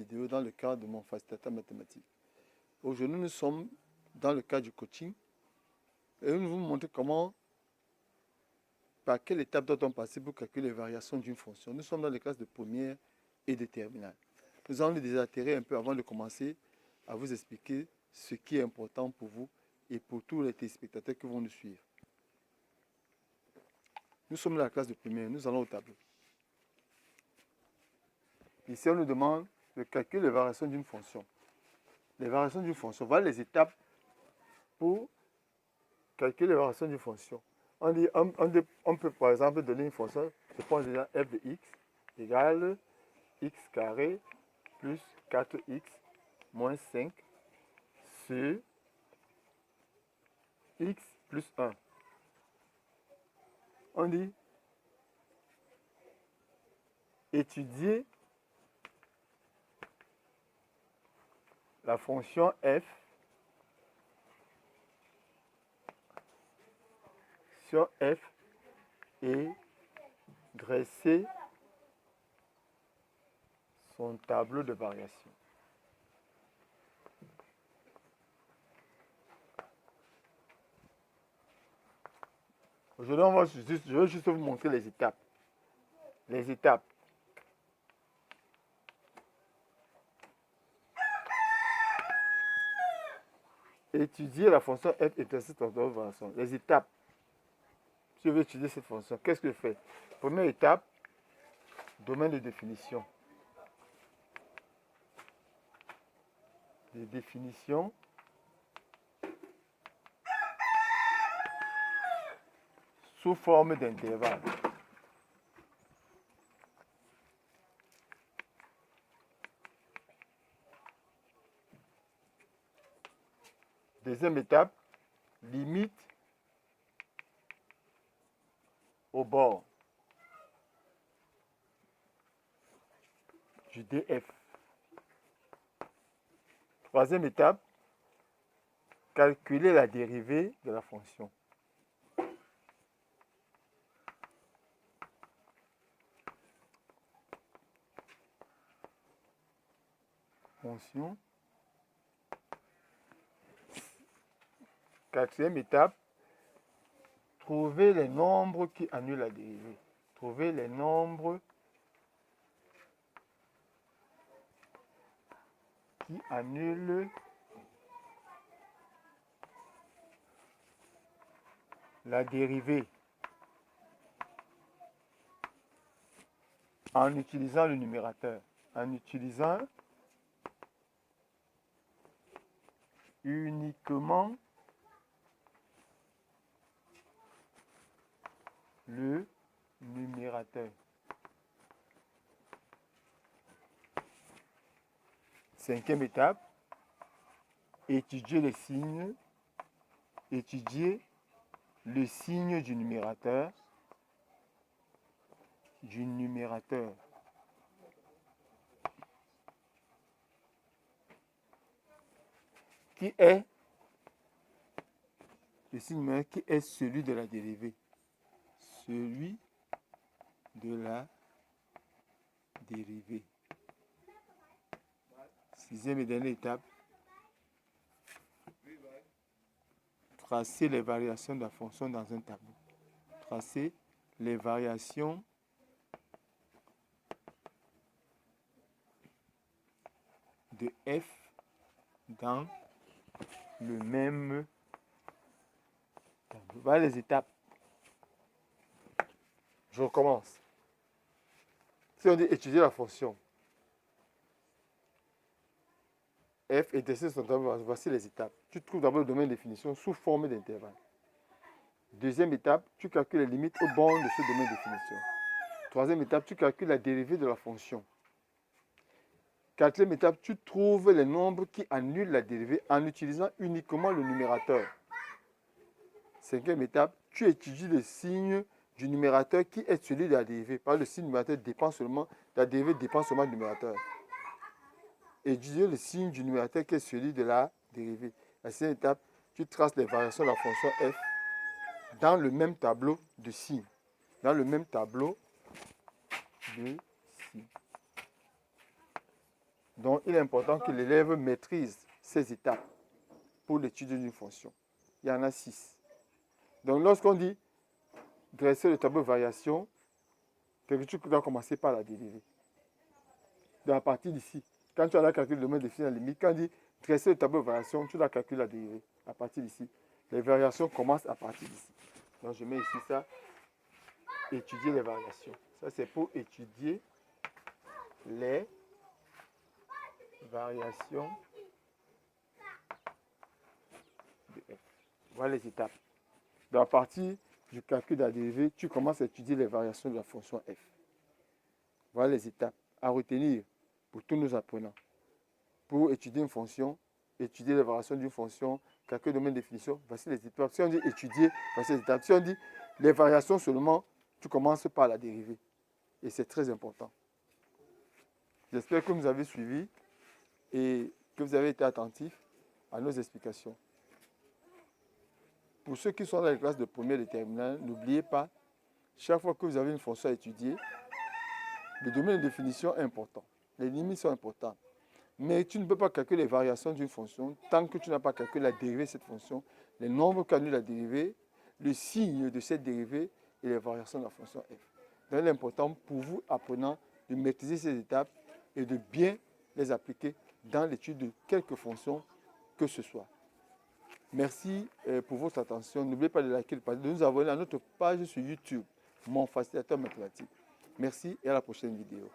vidéo dans le cadre de mon facilitateur mathématique. Aujourd'hui, nous sommes dans le cadre du coaching et nous vous montrer comment, par quelle étape doit-on passer pour calculer les variations d'une fonction. Nous sommes dans les classes de première et de terminale. Nous allons les désaltérer un peu avant de commencer à vous expliquer ce qui est important pour vous et pour tous les téléspectateurs qui vont nous suivre. Nous sommes dans la classe de première, nous allons au tableau. Ici, on nous demande de calculer les variations d'une fonction. Les variations d'une fonction, voilà les étapes pour calculer les variations d'une fonction. On peut par exemple donner une fonction, je prends déjà f de x égale x carré plus 4x moins 5 sur x plus 1. On dit étudier la fonction f sur f et dresser son tableau de variation. Aujourd'hui, je vais juste vous montrer les étapes. Les étapes. Étudier la fonction f et dresser son tableau de variation. Les étapes. Si je veux étudier cette fonction, qu'est-ce que je fais? Première étape, domaine de définition. Les définitions. Sous forme d'intervalle. Deuxième étape, limite au bord du df. Troisième étape, calculer la dérivée de la fonction. Quatrième étape, trouver les nombres qui annulent la dérivée. Trouver les nombres qui annulent la dérivée en utilisant le numérateur. En utilisant uniquement le numérateur. Cinquième étape, étudier les signes. Étudier le signe du numérateur. Qui est le signe numérique qui est celui de la dérivée. Celui de la dérivée. Sixième et dernière étape. Tracer les variations de la fonction dans un tableau. Tracer les variations de f dans le même tableau. Voilà les étapes. Je recommence. Si on dit étudier la fonction f et dresser son tableau, voici les étapes. Tu trouves d'abord le domaine de définition sous forme d'intervalle. Deuxième étape, tu calcules les limites aux bornes de ce domaine de définition. Troisième étape, tu calcules la dérivée de la fonction. Quatrième étape, tu trouves les nombres qui annulent la dérivée en utilisant uniquement le numérateur. Cinquième étape, tu étudies le signe du numérateur qui est celui de la dérivée. Par le signe numérateur dépend seulement, la dérivée dépend seulement du numérateur. Étudier le signe du numérateur qui est celui de la dérivée. La sixième étape, tu traces les variations de la fonction f dans le même tableau de signes. Dans le même tableau de signes. Donc, il est important que l'élève maîtrise ces étapes pour l'étude d'une fonction. Il y en a 6. Donc, lorsqu'on dit dresser le tableau de variation, tu dois commencer par la dériver. Donc, à partir d'ici, quand tu as la calcul de domaine défini la limite, quand on dit dresser le tableau de variation, tu dois calculer la dérivée. À partir d'ici, les variations commencent à partir d'ici. Donc, je mets ici ça, étudier les variations. Ça, c'est pour étudier les variations de f. Voilà les étapes. Donc, à partir du calcul de la dérivée, tu commences à étudier les variations de la fonction f. Voilà les étapes à retenir pour tous nos apprenants. Pour étudier une fonction, étudier les variations d'une fonction, calcul de domaine de définition, voici les étapes. Si on dit étudier, voici les étapes. Si on dit les variations seulement, tu commences par la dérivée. Et c'est très important. J'espère que vous avez suivi et que vous avez été attentifs à nos explications. Pour ceux qui sont dans les classes de première et de terminale, n'oubliez pas, chaque fois que vous avez une fonction à étudier, le domaine de définition est important. Les limites sont importantes. Mais tu ne peux pas calculer les variations d'une fonction tant que tu n'as pas calculé la dérivée de cette fonction, les nombres qu'annule la dérivée, le signe de cette dérivée et les variations de la fonction f. Donc il est important pour vous, apprenants, de maîtriser ces étapes et de bien les appliquer dans l'étude de quelque fonction que ce soit. Merci pour votre attention. N'oubliez pas de liker, de nous abonner à notre page sur YouTube, Mon Facilitateur Mathématique. Merci et à la prochaine vidéo.